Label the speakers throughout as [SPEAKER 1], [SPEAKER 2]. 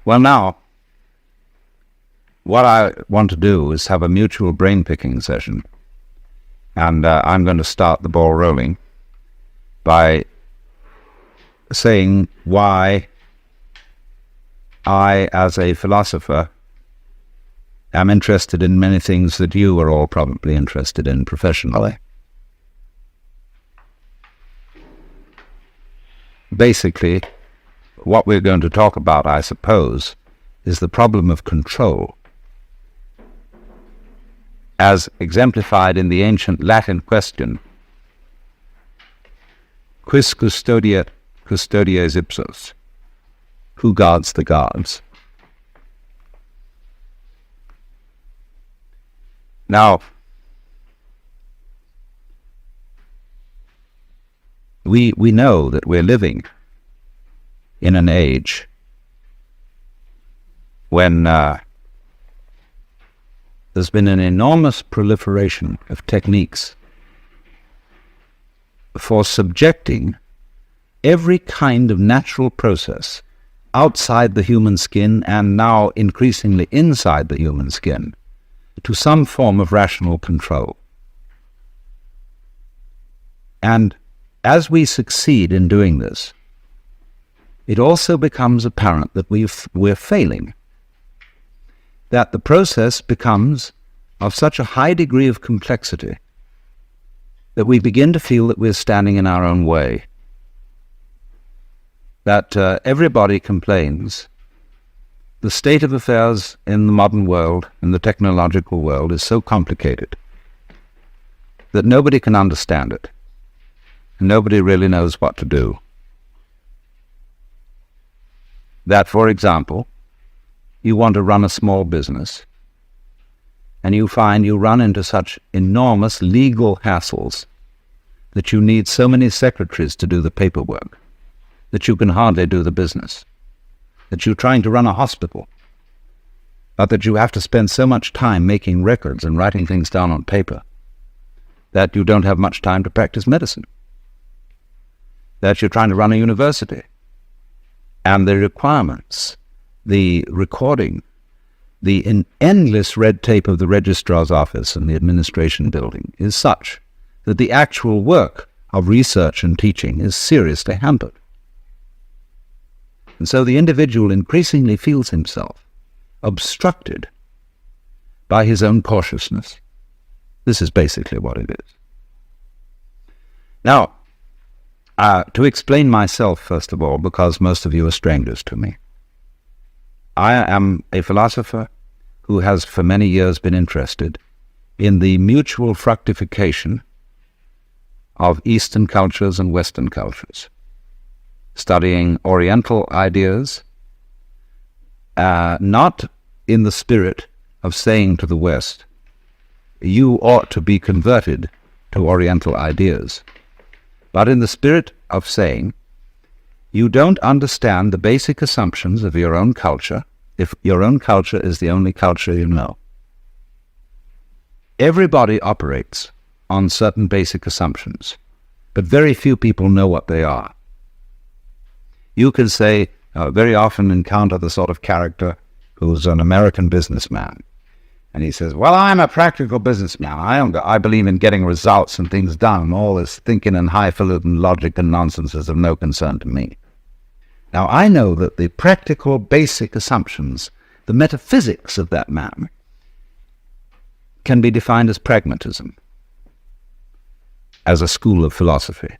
[SPEAKER 1] Well, now, what I want to do is have a mutual brain-picking session. And I'm going to start the ball rolling by saying why I, as a philosopher, am interested in many things that you are all probably interested in professionally. Basically, what we're going to talk about, I suppose, is the problem of control, as exemplified in the ancient Latin question, quis custodiet custodies ipsos? Who guards the guards? Now, we know that we're living in an age when there's been an enormous proliferation of techniques for subjecting every kind of natural process outside the human skin, and now increasingly inside the human skin, to some form of rational control. And as we succeed in doing this, it also becomes apparent that we're failing, that the process becomes of such a high degree of complexity that we begin to feel that we're standing in our own way, that everybody complains the state of affairs in the modern world, in the technological world, is so complicated that nobody can understand it, and nobody really knows what to do. That, for example, you want to run a small business, and you find you run into such enormous legal hassles that you need so many secretaries to do the paperwork, that you can hardly do the business, that you're trying to run a hospital, but that you have to spend so much time making records and writing things down on paper that you don't have much time to practice medicine, that you're trying to run a university, and the requirements, the recording, the endless red tape of the registrar's office and the administration building is such that the actual work of research and teaching is seriously hampered. And so the individual increasingly feels himself obstructed by his own cautiousness. This is basically what it is. Now, to explain myself, first of all, because most of you are strangers to me, I am a philosopher who has for many years been interested in the mutual fructification of Eastern cultures and Western cultures, studying Oriental ideas, not in the spirit of saying to the West, you ought to be converted to Oriental ideas, but in the spirit of saying, you don't understand the basic assumptions of your own culture if your own culture is the only culture you know. Everybody operates on certain basic assumptions, but very few people know what they are. You can say, very often encounter the sort of character who's an American businessman, and he says, well, I'm a practical businessman. I believe in getting results and things done, and all this thinking and highfalutin logic and nonsense is of no concern to me. Now, I know that the practical basic assumptions, the metaphysics of that man, can be defined as pragmatism, as a school of philosophy.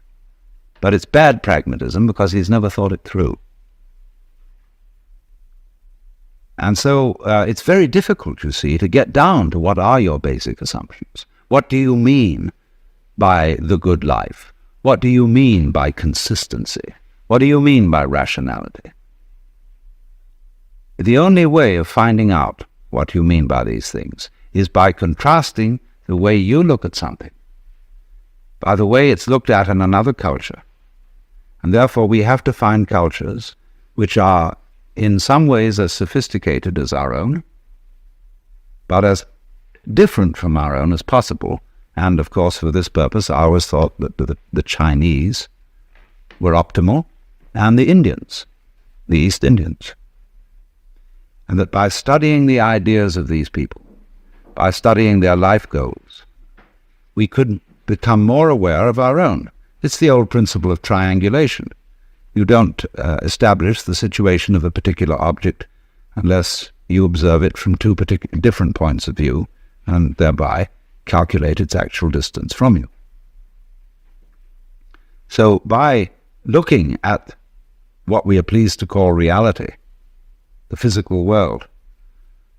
[SPEAKER 1] But it's bad pragmatism because he's never thought it through. And so it's very difficult, you see, to get down to what are your basic assumptions. What do you mean by the good life? What do you mean by consistency? What do you mean by rationality? The only way of finding out what you mean by these things is by contrasting the way you look at something by the way it's looked at in another culture. And therefore we have to find cultures which are in some ways as sophisticated as our own, but as different from our own as possible. And of course, for this purpose, I always thought that the Chinese were optimal, and the Indians, the East Indians. and that by studying the ideas of these people, by studying their life goals, we could become more aware of our own. It's the old principle of triangulation. You don't establish the situation of a particular object unless you observe it from two different points of view and thereby calculate its actual distance from you. So by looking at what we are pleased to call reality, the physical world,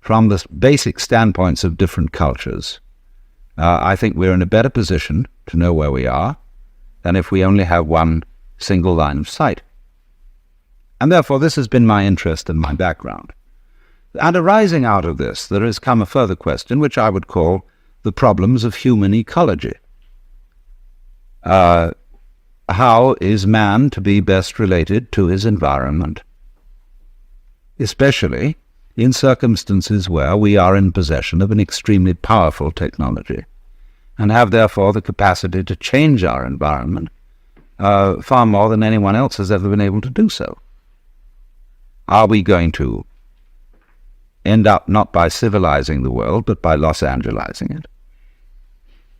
[SPEAKER 1] from the basic standpoints of different cultures, I think we're in a better position to know where we are than if we only have one single line of sight. And therefore this has been my interest and my background. And arising out of this, there has come a further question, which I would call the problems of human ecology. How is man to be best related to his environment, especially in circumstances where we are in possession of an extremely powerful technology and have therefore the capacity to change our environment far more than anyone else has ever been able to do so? Are we going to end up not by civilizing the world, but by Los Angelizing it?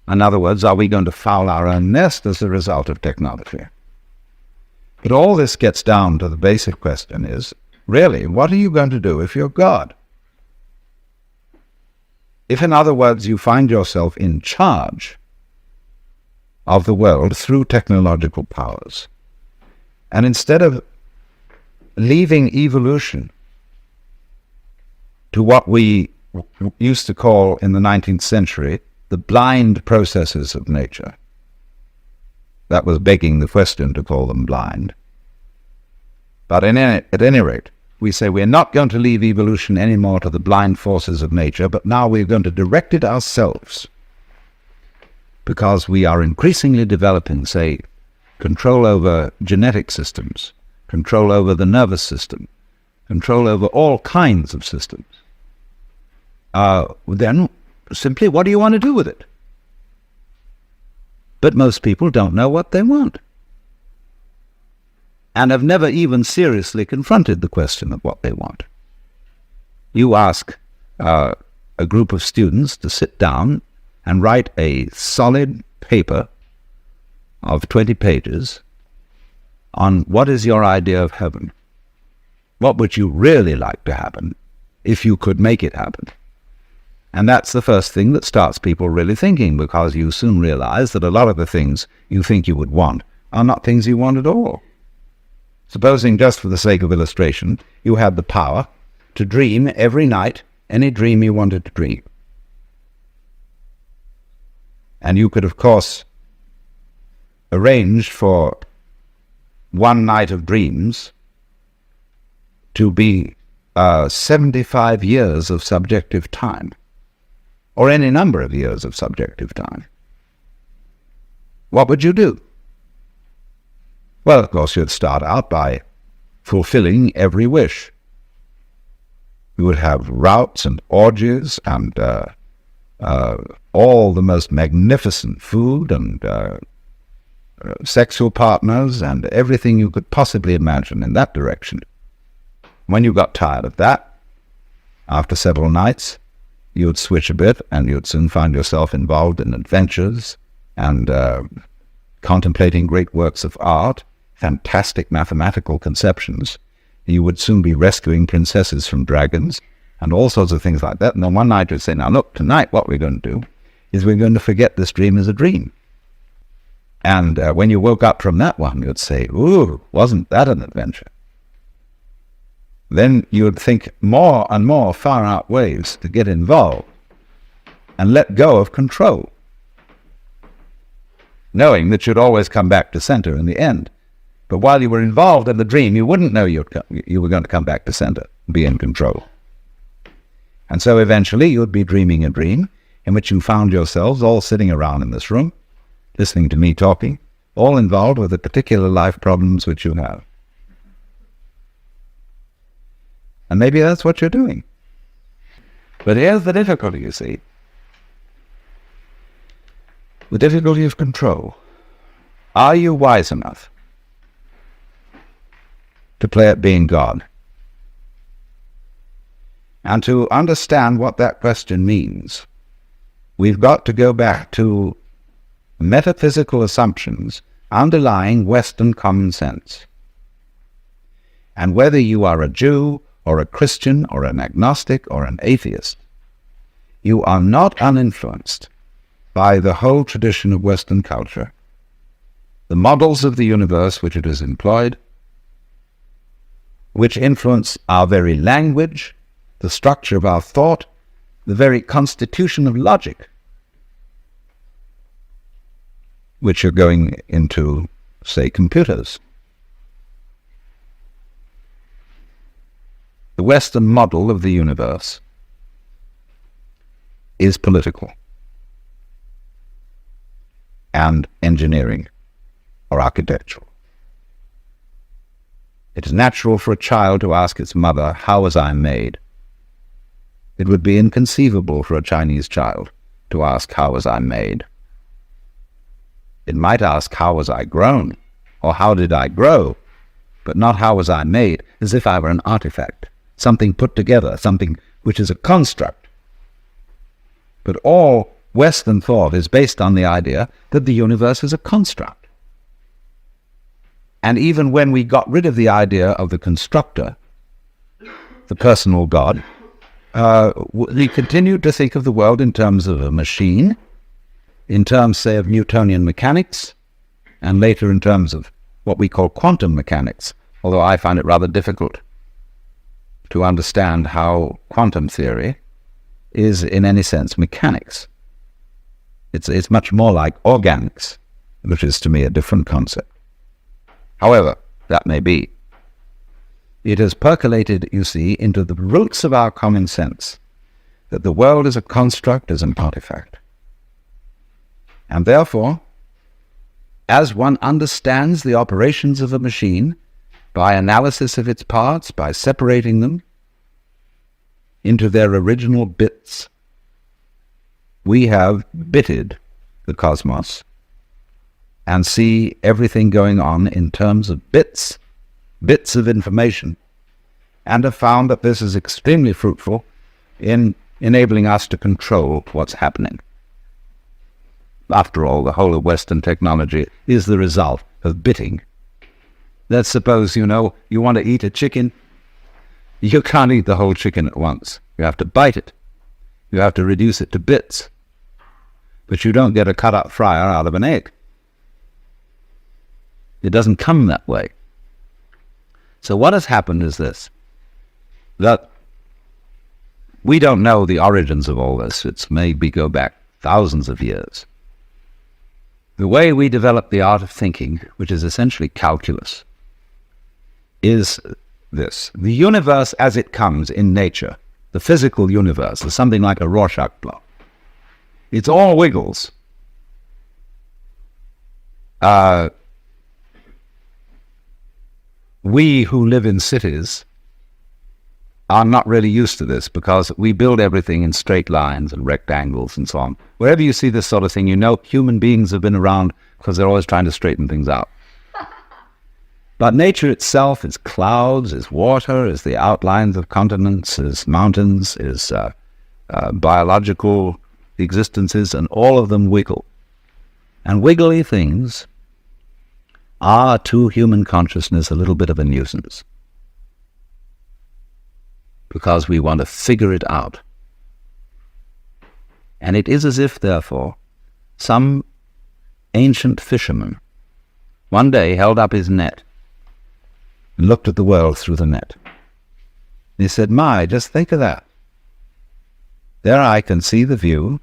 [SPEAKER 1] In other words, are we going to foul our own nest as a result of technology? But all this gets down to the basic question is, really, what are you going to do if you're God? If, in other words, you find yourself in charge of the world through technological powers, and instead of leaving evolution to what we used to call in the 19th century the blind processes of nature, that was begging the question to call them blind. But at any rate, we say we're not going to leave evolution anymore to the blind forces of nature, but now we're going to direct it ourselves, because we are increasingly developing, say, control over genetic systems, control over the nervous system, control over all kinds of systems. Then simply, what do you want to do with it? But most people don't know what they want, and have never even seriously confronted the question of what they want. You ask a group of students to sit down and write a solid paper of 20 pages on what is your idea of heaven. What would you really like to happen if you could make it happen? And that's the first thing that starts people really thinking, because you soon realize that a lot of the things you think you would want are not things you want at all. Supposing, just for the sake of illustration, you had the power to dream every night any dream you wanted to dream. And you could, of course, arrange for one night of dreams to be 75 years of subjective time, or any number of years of subjective time. What would you do? Well, of course, you'd start out by fulfilling every wish. You would have routs and orgies and all the most magnificent food and sexual partners and everything you could possibly imagine in that direction. When you got tired of that, after several nights, you would switch a bit and you'd soon find yourself involved in adventures and contemplating great works of art, fantastic mathematical conceptions. You would soon be rescuing princesses from dragons and all sorts of things like that. And then one night you'd say, now look, tonight what we're going to do is we're going to forget this dream as a dream. And when you woke up from that one, you'd say, ooh, wasn't that an adventure? Then you would think more and more far-out ways to get involved and let go of control, knowing that you'd always come back to center in the end. But while you were involved in the dream, you wouldn't know you were going to come back to center, be in control. And so eventually you'd be dreaming a dream in which you found yourselves all sitting around in this room, listening to me talking, all involved with the particular life problems which you have. And maybe that's what you're doing. But here's the difficulty, you see. The difficulty of control. Are you wise enough to play at being God? And to understand what that question means, we've got to go back to metaphysical assumptions underlying Western common sense. And whether you are a Jew or a Christian or an agnostic or an atheist, you are not uninfluenced by the whole tradition of Western culture, the models of the universe which it has employed, which influence our very language, the structure of our thought, the very constitution of logic, which are going into, say, computers. The Western model of the universe is political and engineering or architectural. It is natural for a child to ask its mother, "How was I made?" It would be inconceivable for a Chinese child to ask, "How was I made?" It might ask, "How was I grown?" or "How did I grow?" but not "How was I made?" as if I were an artifact, something put together, something which is a construct. But all Western thought is based on the idea that the universe is a construct. And even when we got rid of the idea of the constructor, the personal God, we continued to think of the world in terms of a machine, in terms, say, of Newtonian mechanics, and later in terms of what we call quantum mechanics, although I find it rather difficult to understand how quantum theory is in any sense mechanics. It's much more like organics, which is to me a different concept. However, that may be. It has percolated, you see, into the roots of our common sense that the world is a construct, is an artifact. And therefore, as one understands the operations of a machine by analysis of its parts, by separating them into their original bits, we have bitted the cosmos and see everything going on in terms of bits of information, and have found that this is extremely fruitful in enabling us to control what's happening. After all, the whole of Western technology is the result of bitting. Let's suppose, you want to eat a chicken. You can't eat the whole chicken at once. You have to bite it. You have to reduce it to bits. But you don't get a cut-up fryer out of an egg. It doesn't come that way. So what has happened is this, that we don't know the origins of all this. It's maybe go back thousands of years. The way we develop the art of thinking, which is essentially calculus, is this. The universe as it comes in nature, the physical universe, is something like a Rorschach blot. It's all wiggles. We who live in cities are not really used to this because we build everything in straight lines and rectangles and so on. Wherever you see this sort of thing, human beings have been around because they're always trying to straighten things out. But nature itself is clouds, is water, is the outlines of continents, is mountains, is biological existences, and all of them wiggle. And wiggly things are to human consciousness a little bit of a nuisance, because we want to figure it out. And it is as if, therefore, some ancient fisherman one day held up his net and looked at the world through the net. And he said, "My, just think of that. There I can see the view,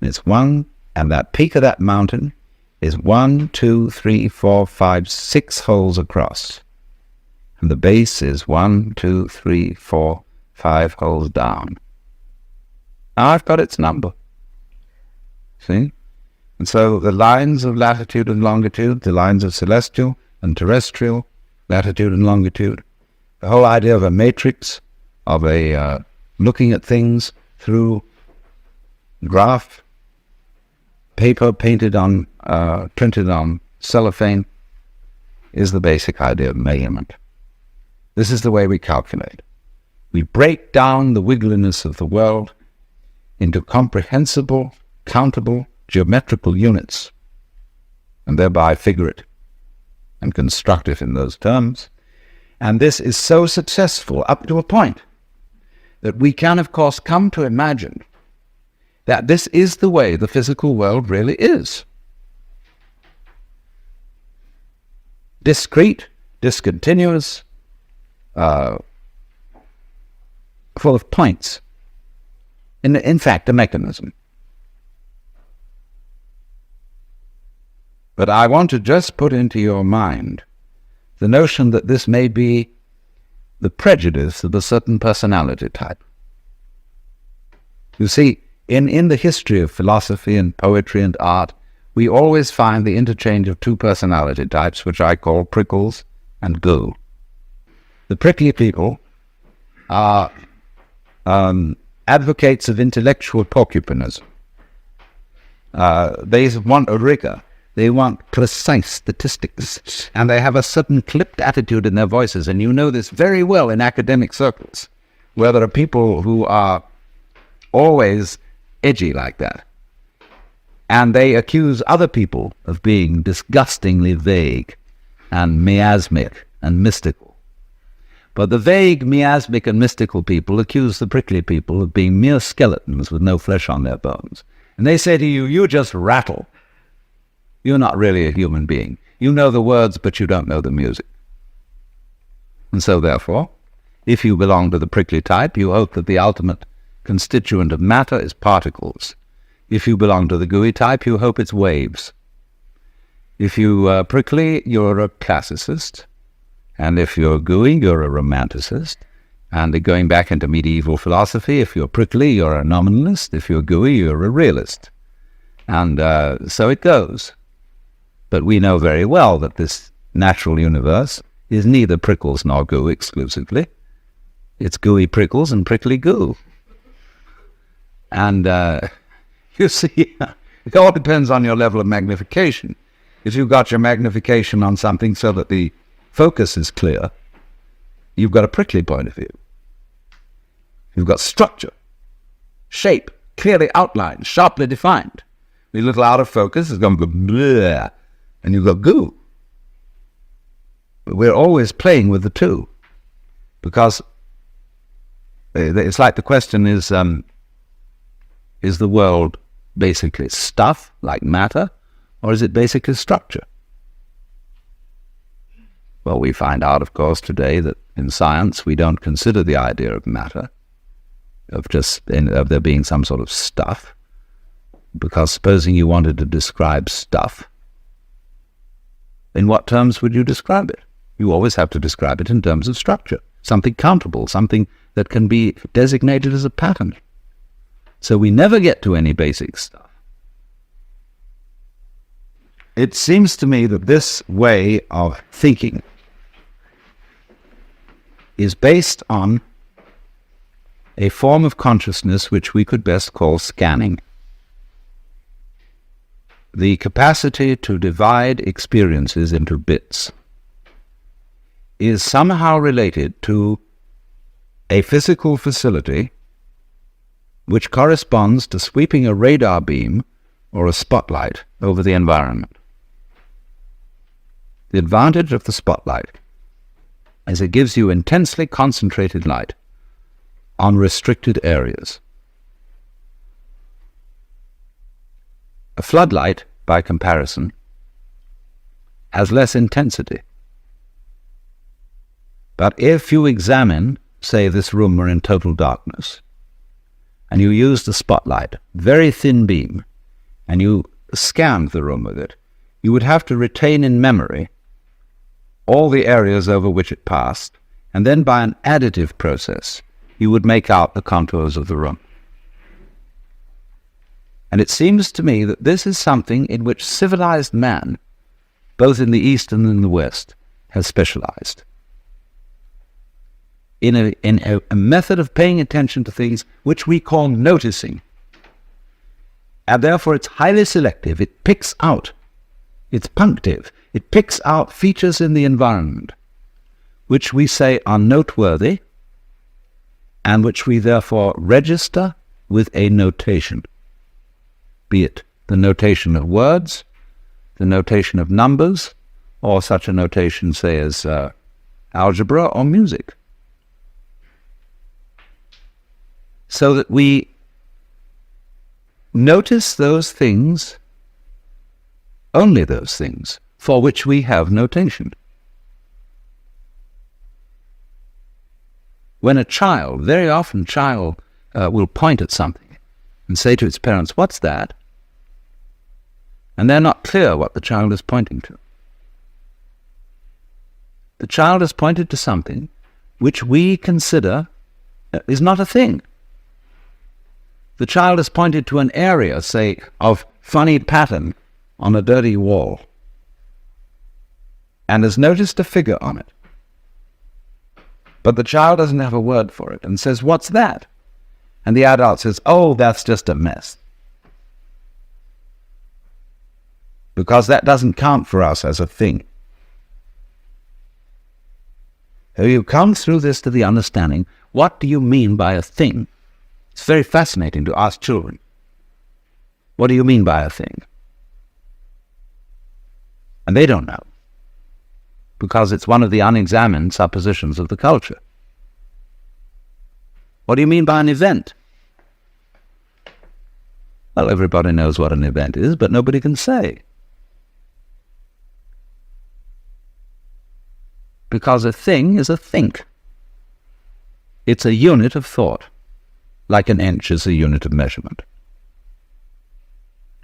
[SPEAKER 1] and it's and that peak of that mountain is 1, 2, 3, 4, 5, 6 holes across. And the base is 1, 2, 3, 4, 5 holes down. Now I've got its number." See? And so the lines of latitude and longitude, the lines of celestial and terrestrial latitude and longitude, the whole idea of a matrix, of a looking at things through graph, paper printed on cellophane, is the basic idea of measurement. This is the way we calculate. We break down the wiggliness of the world into comprehensible, countable, geometrical units, and thereby figure it and construct it in those terms. And this is so successful up to a point that we can, of course, come to imagine that this is the way the physical world really is. Discrete, discontinuous, full of points. In fact, a mechanism. But I want to just put into your mind the notion that this may be the prejudice of a certain personality type. You see, in the history of philosophy and poetry and art, we always find the interchange of two personality types, which I call prickles and goo. The prickly people are advocates of intellectual porcupinism. They want a rigor. They want precise statistics, and they have a certain clipped attitude in their voices, and you know this very well in academic circles, where there are people who are always edgy like that, and they accuse other people of being disgustingly vague and miasmic and mystical. But the vague, miasmic and mystical people accuse the prickly people of being mere skeletons with no flesh on their bones. And they say to you, you just rattle. You're not really a human being. You know the words, but you don't know the music. And so, therefore, if you belong to the prickly type, you hope that the ultimate constituent of matter is particles. If you belong to the gooey type, you hope it's waves. If you are prickly, you're a classicist. And if you're gooey, you're a romanticist. And going back into medieval philosophy, if you're prickly, you're a nominalist. If you're gooey, you're a realist. And so it goes. But we know very well that this natural universe is neither prickles nor goo exclusively. It's gooey prickles and prickly goo. And you see, it all depends on your level of magnification. If you've got your magnification on something so that the focus is clear, you've got a prickly point of view. You've got structure, shape, clearly outlined, sharply defined. The little out of focus is going to go bleh, and you've got goo. But we're always playing with the two, because it's like the question is the world basically stuff, like matter, or is it basically structure? Well, we find out, of course, today that in science we don't consider the idea of matter, of there being some sort of stuff, because supposing you wanted to describe stuff, in what terms would you describe it? You always have to describe it in terms of structure, something countable, something that can be designated as a pattern. So we never get to any basic stuff. It seems to me that this way of thinking is based on a form of consciousness which we could best call scanning. The capacity to divide experiences into bits is somehow related to a physical facility which corresponds to sweeping a radar beam or a spotlight over the environment. The advantage of the spotlight is it gives you intensely concentrated light on restricted areas. A floodlight, by comparison, has less intensity. But if you examine, say, this room were in total darkness, and you use the spotlight, very thin beam, and you scanned the room with it, you would have to retain in memory all the areas over which it passed, and then by an additive process, you would make out the contours of the room. And it seems to me that this is something in which civilized man, both in the East and in the West, has specialized. In a method of paying attention to things which we call noticing. And therefore it's highly selective. It picks out, it's punctive, it picks out features in the environment which we say are noteworthy and which we therefore register with a notation, be it the notation of words, the notation of numbers, or such a notation, say, as algebra or music. So that we notice those things, only those things, for which we have notation. When a child, very often child will point at something and say to its parents, "What's that?" And they're not clear what the child is pointing to. The child has pointed to something which we consider is not a thing. The child has pointed to an area, say, of funny pattern on a dirty wall, and has noticed a figure on it. But the child doesn't have a word for it and says, "What's that?" And the adult says, "Oh, that's just a mess." Because that doesn't count for us as a thing. So you come through this to the understanding, what do you mean by a thing? It's very fascinating to ask children, what do you mean by a thing? And they don't know, because it's one of the unexamined suppositions of the culture. What do you mean by an event? Well, everybody knows what an event is, but nobody can say. Because a thing is a think. It's a unit of thought, like an inch is a unit of measurement.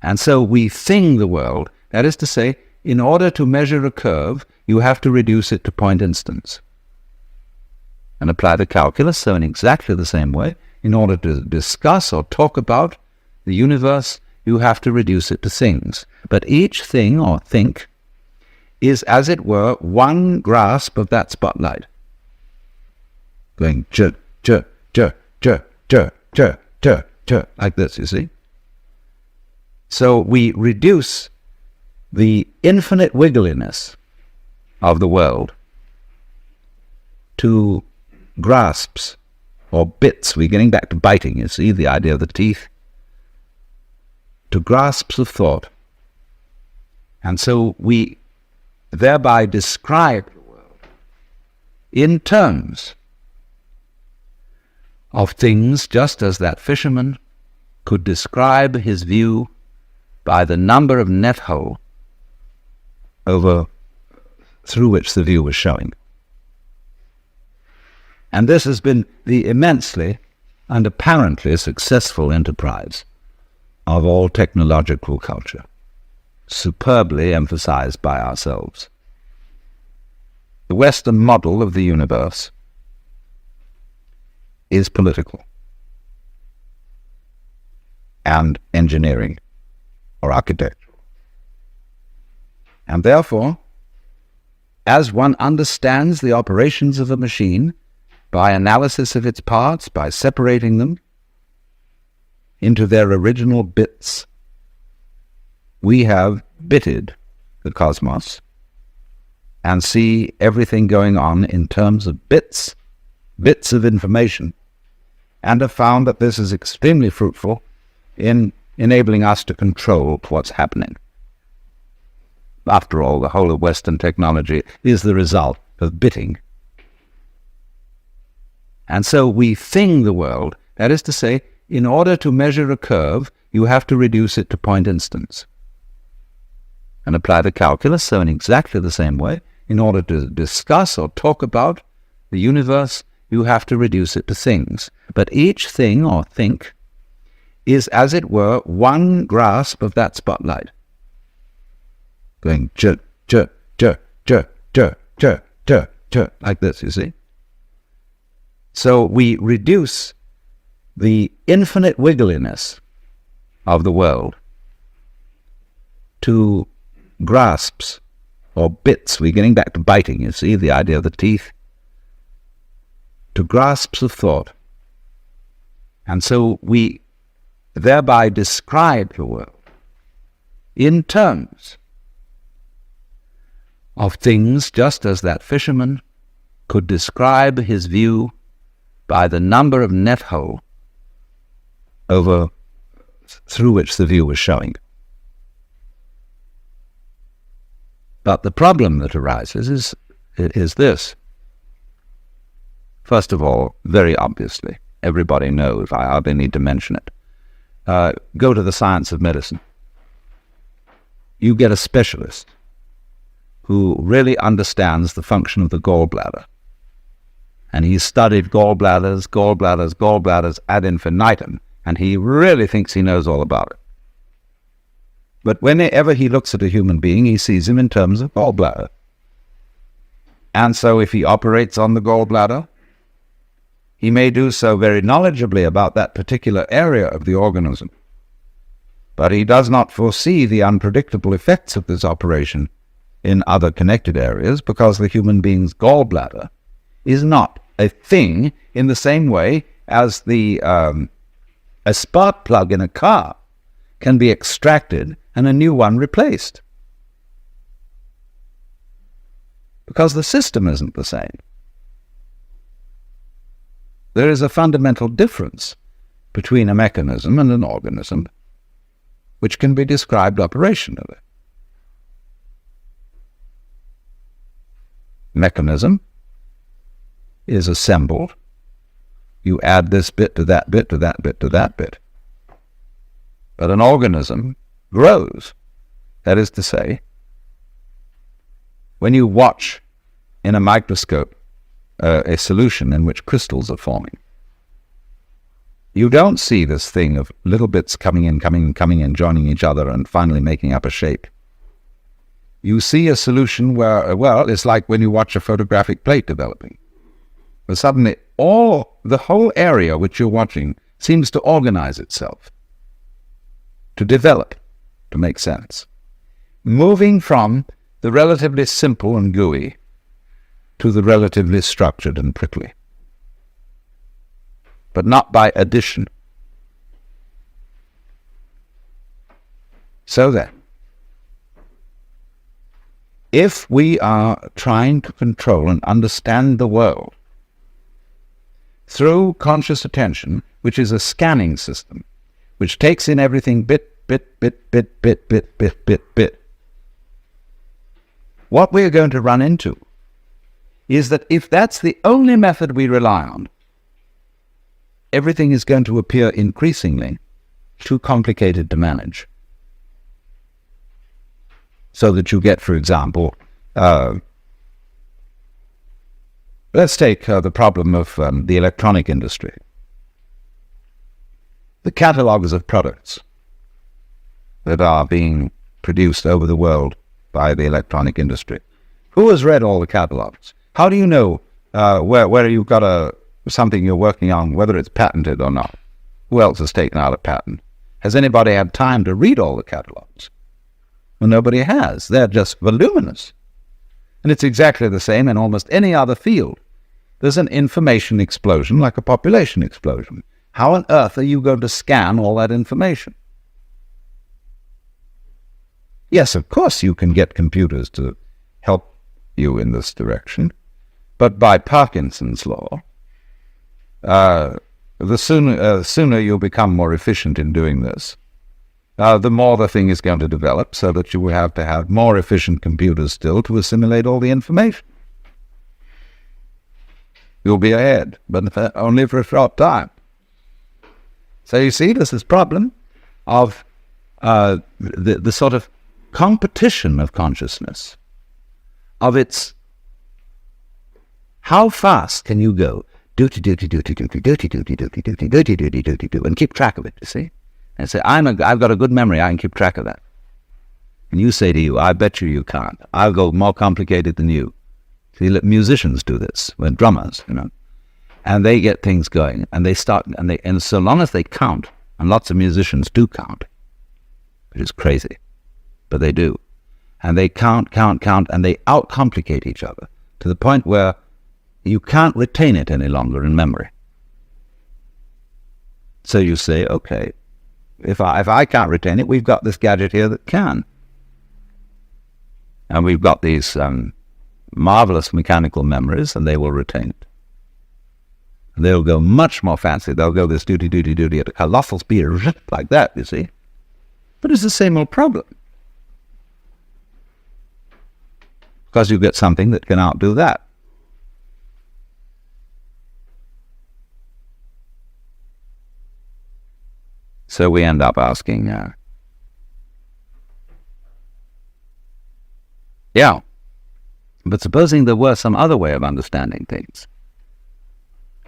[SPEAKER 1] And so we thing the world, that is to say, in order to measure a curve, you have to reduce it to point instants. And apply the calculus, so in exactly the same way, in order to discuss or talk about the universe, you have to reduce it to things. But each thing or think is, as it were, one grasp of that spotlight. Going ch, ch, ch, ch, ch, ch, ch, ch, like this, you see? So we reduce the infinite wiggliness of the world to grasps or bits. We're getting back to biting, you see, the idea of the teeth. To grasps of thought. And so we thereby describe the world in terms of things, just as that fisherman could describe his view by the number of net hole through which the view was showing. And this has been the immensely and apparently successful enterprise of all technological culture, superbly emphasized by ourselves. The Western model of the universe is political and engineering or architectural. And therefore, as one understands the operations of a machine by analysis of its parts, by separating them into their original bits, we have bitted the cosmos and see everything going on in terms of bits of information, and have found that this is extremely fruitful in enabling us to control what's happening. After all, the whole of Western technology is the result of bitting. And so we thing the world, that is to say, in order to measure a curve, you have to reduce it to point instants. And apply the calculus, so in exactly the same way, in order to discuss or talk about the universe, you have to reduce it to things. But each thing or think is, as it were, one grasp of that spotlight. Going ch, ch, ch, ch, ch, ch, ch, ch, like this, you see? So we reduce the infinite wiggliness of the world to grasps or bits. We're getting back to biting, you see, the idea of the teeth. To grasps of thought. And so we thereby describe the world in terms of things, just as that fisherman could describe his view by the number of net hole through which the view was showing. But the problem that arises is this. First of all, very obviously, everybody knows, I hardly need to mention it. Go to the science of medicine. You get a specialist who really understands the function of the gallbladder. And he's studied gallbladders ad infinitum, and he really thinks he knows all about it. But whenever he looks at a human being, he sees him in terms of gallbladder. And so if he operates on the gallbladder, he may do so very knowledgeably about that particular area of the organism. But he does not foresee the unpredictable effects of this operation in other connected areas, because the human being's gallbladder is not a thing in the same way as a spark plug in a car can be extracted and a new one replaced. Because the system isn't the same. There is a fundamental difference between a mechanism and an organism, which can be described operationally. Mechanism is assembled. You add this bit to that bit to that bit to that bit. But an organism grows. That is to say, when you watch in a microscope a solution in which crystals are forming, you don't see this thing of little bits coming in, joining each other, and finally making up a shape. You see a solution where, well, it's like when you watch a photographic plate developing. But suddenly, the whole area which you're watching seems to organize itself, to develop, to make sense. Moving from the relatively simple and gooey to the relatively structured and prickly. But not by addition. So then, if we are trying to control and understand the world through conscious attention, which is a scanning system, which takes in everything bit, what we're going to run into is that if that's the only method we rely on, everything is going to appear increasingly too complicated to manage. So that you get, for example, let's take the problem of the electronic industry. The catalogues of products that are being produced over the world by the electronic industry. Who has read all the catalogues? How do you know where you've got something you're working on, whether it's patented or not? Who else has taken out a patent? Has anybody had time to read all the catalogues? Well, nobody has. They're just voluminous. And it's exactly the same in almost any other field. There's an information explosion like a population explosion. How on earth are you going to scan all that information? Yes, of course you can get computers to help you in this direction, but by Parkinson's law, the sooner you'll become more efficient in doing this, the more the thing is going to develop, so that you will have to have more efficient computers still to assimilate all the information. You'll be ahead, but only for a short time. So you see, this is a problem of the sort of competition of consciousness, of its how fast can you go, and keep track of it, you see? And say, I've got a good memory, I can keep track of that. And you say to you, I bet you can't. I'll go more complicated than you. See, musicians do this, we're drummers, and they get things going, and they start, and so long as they count, and lots of musicians do count, which is crazy, but they do, and they count, and they out-complicate each other to the point where you can't retain it any longer in memory. So you say, okay, if I can't retain it, we've got this gadget here that can. And we've got these marvelous mechanical memories, and they will retain it. They'll go much more fancy. They'll go this duty at a colossal speed, like that, you see. But it's the same old problem. Because you get something that can outdo that. So we end up asking, yeah, but supposing there were some other way of understanding things.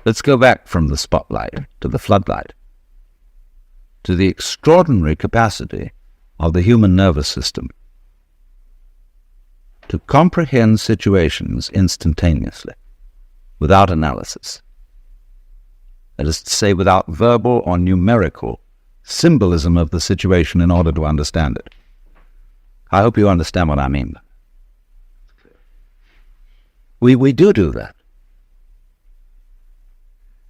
[SPEAKER 1] Let's go back from the spotlight to the floodlight, to the extraordinary capacity of the human nervous system to comprehend situations instantaneously, without analysis. That is to say, without verbal or numerical symbolism of the situation in order to understand it. I hope you understand what I mean. We do that.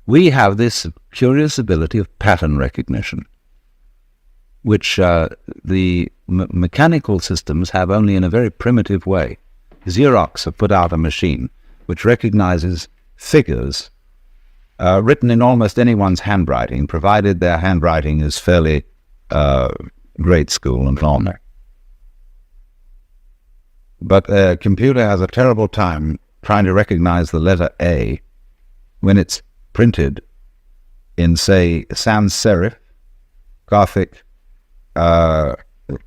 [SPEAKER 1] We have this curious ability of pattern recognition, which the mechanical systems have only in a very primitive way. Xerox have put out a machine which recognizes figures written in almost anyone's handwriting, provided their handwriting is fairly grade school and normal. But a computer has a terrible time trying to recognize the letter A when it's printed in, say, sans serif, Gothic,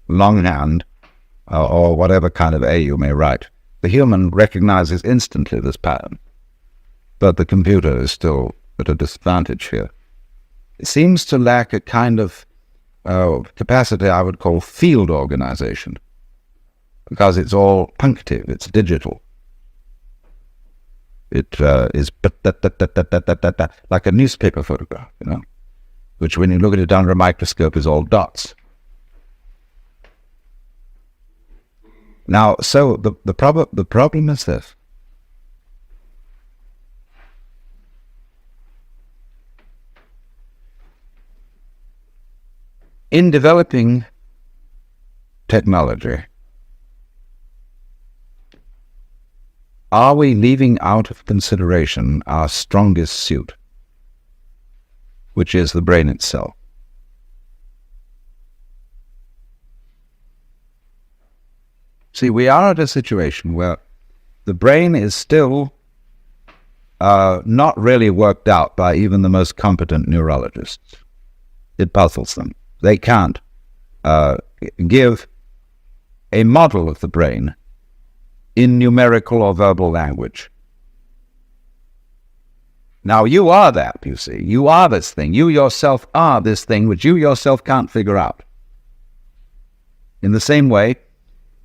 [SPEAKER 1] longhand, or whatever kind of A you may write. The human recognizes instantly this pattern, but the computer is still at a disadvantage here. It seems to lack a kind of capacity I would call field organization, because it's all punctive, it's digital. It is like a newspaper photograph, you know, which when you look at it under a microscope is all dots. Now, so the problem is this. In developing technology, are we leaving out of consideration our strongest suit, which is the brain itself? See, we are at a situation where the brain is still not really worked out by even the most competent neurologists. It puzzles them. They can't give a model of the brain in numerical or verbal language. Now, you are that, you see. You are this thing. You yourself are this thing which you yourself can't figure out. In the same way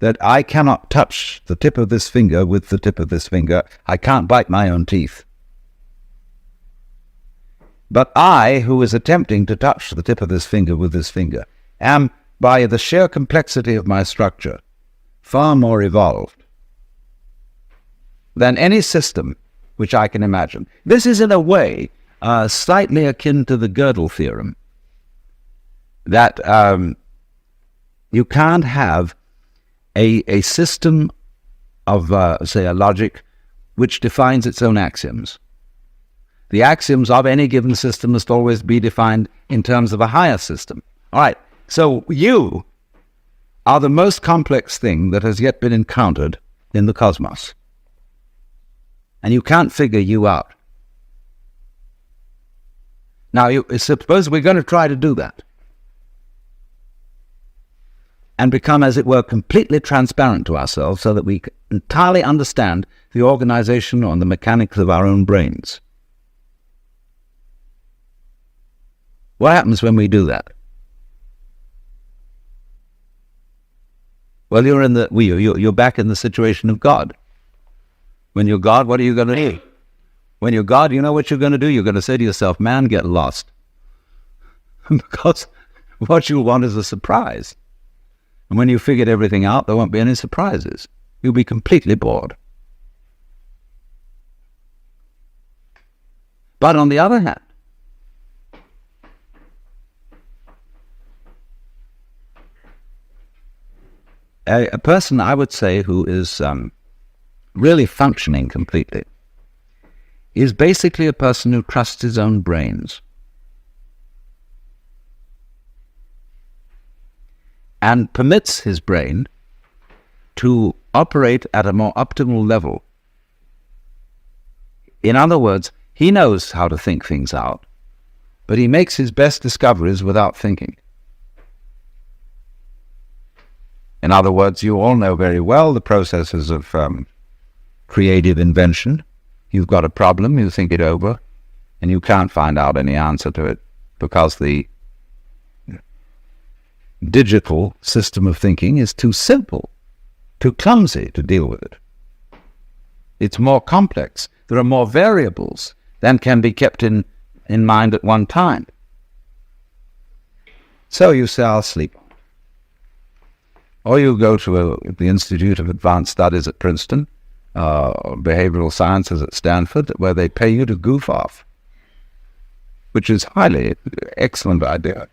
[SPEAKER 1] that I cannot touch the tip of this finger with the tip of this finger, I can't bite my own teeth. But I, who is attempting to touch the tip of this finger with this finger, am, by the sheer complexity of my structure, far more evolved than any system which I can imagine. This is, in a way, slightly akin to the Gödel theorem, that you can't have a system of, say, a logic which defines its own axioms. The axioms of any given system must always be defined in terms of a higher system. All right, so you are the most complex thing that has yet been encountered in the cosmos. And you can't figure you out. Now, suppose we're going to try to do that and become, as it were, completely transparent to ourselves so that we entirely understand the organization and the mechanics of our own brains. What happens when we do that? Well, you're back in the situation of God. When you're God, what are you going to do? When you're God, you know what you're going to do? You're going to say to yourself, man, get lost. Because what you want is a surprise. And when you figured everything out, there won't be any surprises. You'll be completely bored. But on the other hand, a person, I would say, who is really functioning completely is basically a person who trusts his own brains and permits his brain to operate at a more optimal level. In other words, he knows how to think things out, but he makes his best discoveries without thinking. In other words, you all know very well the processes of creative invention. You've got a problem, you think it over, and you can't find out any answer to it because the digital system of thinking is too simple, too clumsy to deal with it. It's more complex. There are more variables than can be kept in mind at one time. So you say, I'll sleep on it. Or you go to the Institute of Advanced Studies at Princeton, behavioral sciences at Stanford, where they pay you to goof off, which is highly excellent idea.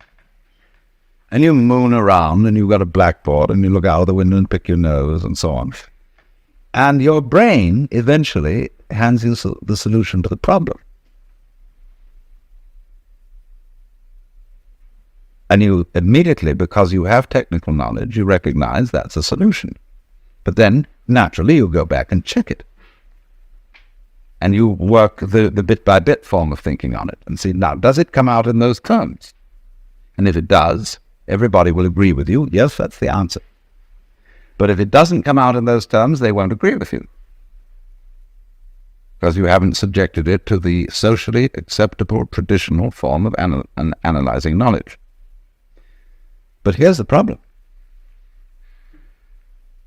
[SPEAKER 1] And you moon around, and you've got a blackboard, and you look out of the window and pick your nose, and so on. And your brain eventually hands you the solution to the problem. And you immediately, because you have technical knowledge, you recognize that's a solution. But then, naturally, you go back and check it. And you work the bit-by-bit form of thinking on it and see, now, does it come out in those terms? And if it does, everybody will agree with you, yes, that's the answer. But if it doesn't come out in those terms, they won't agree with you, because you haven't subjected it to the socially acceptable traditional form of analyzing knowledge. But here's the problem.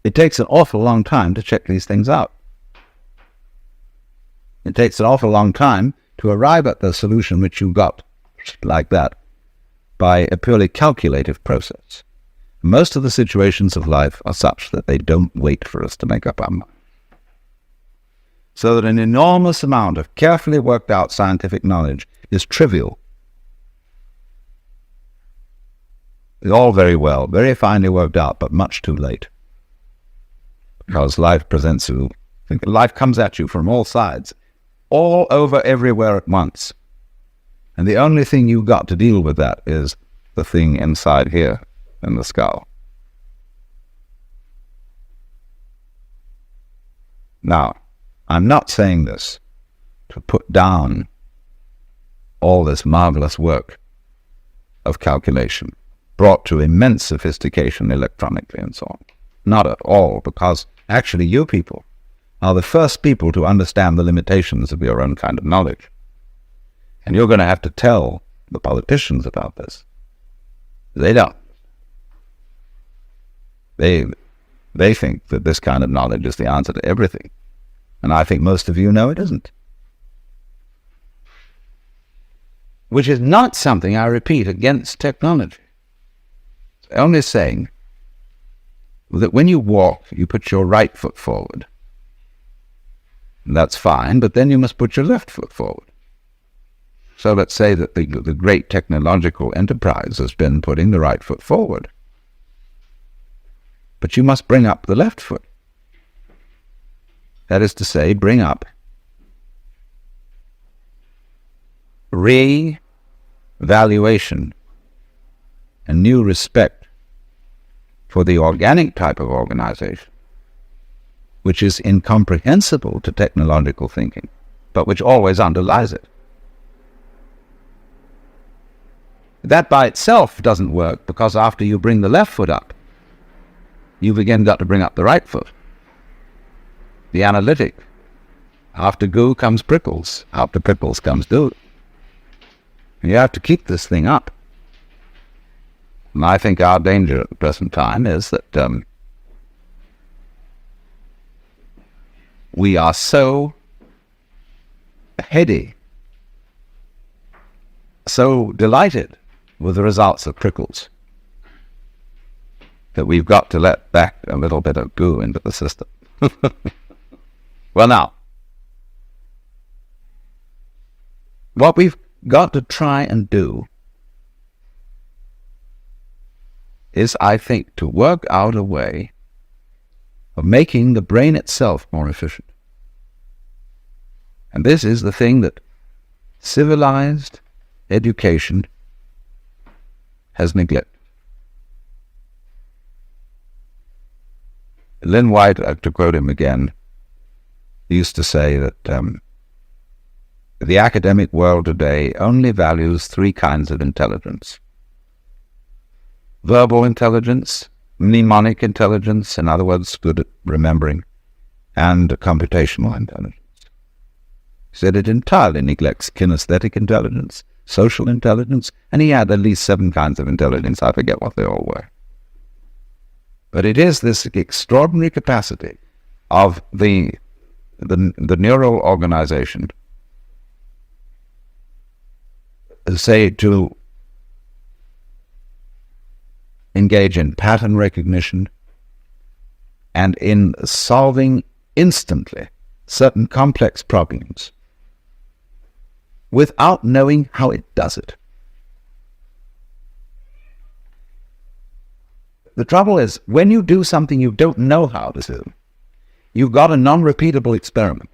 [SPEAKER 1] It takes an awful long time to check these things out. It takes an awful long time to arrive at the solution which you got like that by a purely calculative process. Most of the situations of life are such that they don't wait for us to make up our mind. So that an enormous amount of carefully worked out scientific knowledge is trivial. It's all very well, very finely worked out, but much too late. Because life presents you, life comes at you from all sides, all over everywhere at once. And the only thing you've got to deal with that is the thing inside here in the skull. Now, I'm not saying this to put down all this marvelous work of calculation, brought to immense sophistication electronically and so on. Not at all, because actually you people are the first people to understand the limitations of your own kind of knowledge. And you're going to have to tell the politicians about this. They don't. They think that this kind of knowledge is the answer to everything. And I think most of you know it isn't. Which is not something, I repeat, against technology. It's only saying that when you walk, you put your right foot forward. And that's fine, but then you must put your left foot forward. So let's say that the great technological enterprise has been putting the right foot forward. But you must bring up the left foot. That is to say, bring up re-valuation and new respect for the organic type of organization, which is incomprehensible to technological thinking, but which always underlies it. That by itself doesn't work, because after you bring the left foot up, you've again got to bring up the right foot. The analytic. After goo comes prickles. After prickles comes do. And you have to keep this thing up. And I think our danger at the present time is that we are so heady, so delighted with the results of prickles, that we've got to let back a little bit of goo into the system. Well, now, what we've got to try and do is, I think, to work out a way of making the brain itself more efficient. And this is the thing that civilized education has neglected. Lynn White, to quote him again, used to say that the academic world today only values three kinds of intelligence: verbal intelligence, mnemonic intelligence, in other words, good at remembering, and computational intelligence. He said it entirely neglects kinesthetic intelligence, social intelligence, and he had at least 7 kinds of intelligence. I forget what they all were. But it is this extraordinary capacity of the neural organization, say, to engage in pattern recognition and in solving instantly certain complex problems without knowing how it does it. The trouble is, when you do something you don't know how to do, you've got a non-repeatable experiment,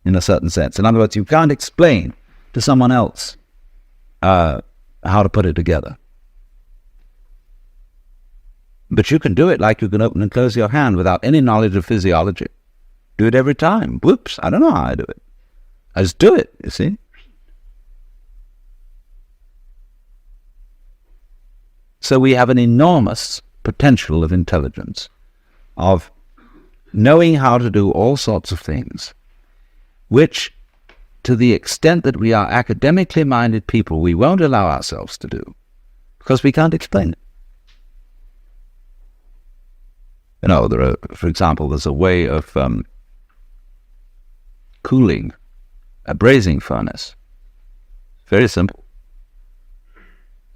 [SPEAKER 1] in a certain sense. In other words, you can't explain to someone else how to put it together. But you can do it like you can open and close your hand without any knowledge of physiology. Do it every time. Whoops, I don't know how I do it. I just do it, you see. So we have an enormous potential of intelligence, of knowing how to do all sorts of things, which, to the extent that we are academically minded people, we won't allow ourselves to do, because we can't explain it. You know, for example, there's a way of cooling a brazing furnace. Very simple.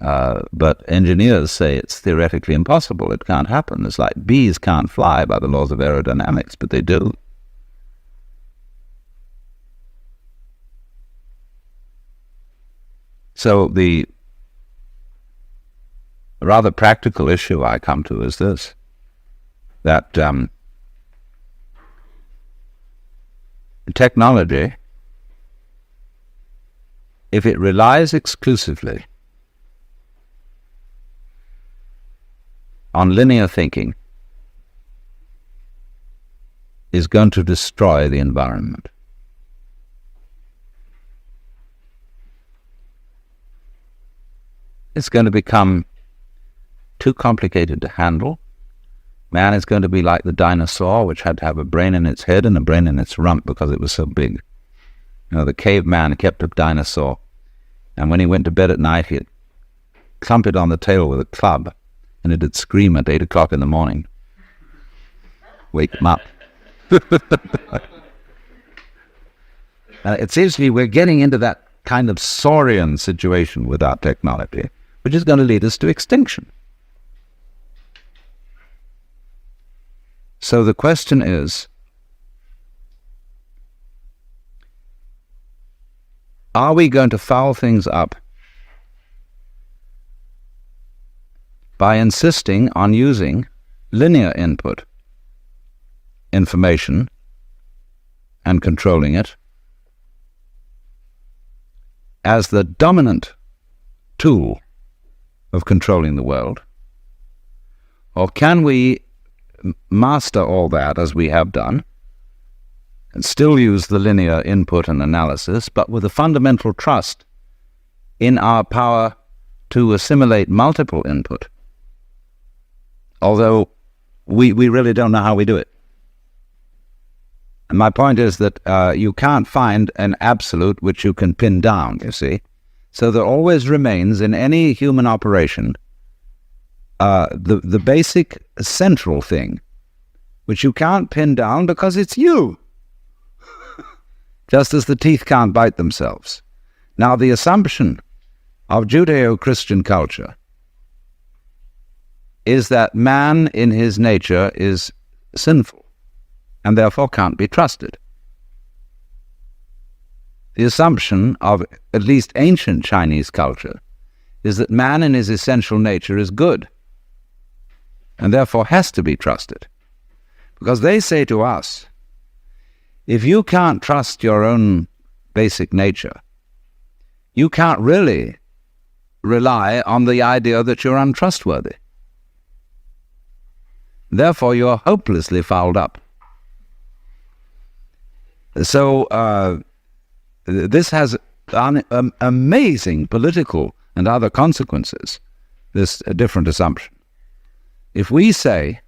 [SPEAKER 1] But engineers say it's theoretically impossible. It can't happen. It's like bees can't fly by the laws of aerodynamics, but they do. So the rather practical issue I come to is this, that technology, if it relies exclusively on linear thinking, is going to destroy the environment. It's going to become too complicated to handle. Man is going to be like the dinosaur, which had to have a brain in its head and a brain in its rump because it was so big. You know, the caveman kept a dinosaur, and when he went to bed at night, he'd clump it on the tail with a club, and it'd scream at 8 o'clock in the morning. Wake him up. It seems to me we're getting into that kind of saurian situation with our technology, which is going to lead us to extinction. So the question is, are we going to foul things up by insisting on using linear input information and controlling it as the dominant tool of controlling the world? Or can we master all that, as we have done, and still use the linear input and analysis, but with a fundamental trust in our power to assimilate multiple input, although we really don't know how we do it? And my point is that you can't find an absolute which you can pin down, you see. So there always remains in any human operation the basic central thing, which you can't pin down because it's you, just as the teeth can't bite themselves. Now, the assumption of Judeo-Christian culture is that man in his nature is sinful and therefore can't be trusted. The assumption of at least ancient Chinese culture is that man in his essential nature is good and therefore has to be trusted. Because they say to us, if you can't trust your own basic nature, you can't really rely on the idea that you're untrustworthy. Therefore, you're hopelessly fouled up. So this has amazing political and other consequences, this different assumption. If we say,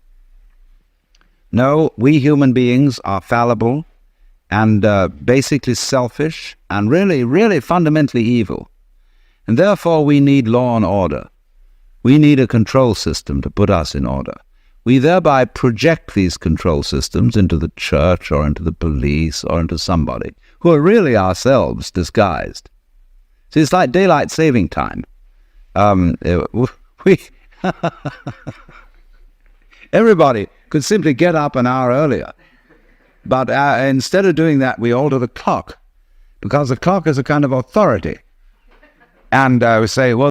[SPEAKER 1] no, we human beings are fallible and basically selfish and really, really fundamentally evil, and therefore we need law and order. We need a control system to put us in order. We thereby project these control systems into the church or into the police or into somebody who are really ourselves disguised. See, it's like daylight saving time. Everybody could simply get up an hour earlier. But instead of doing that, we alter the clock, because the clock is a kind of authority. And we say, well,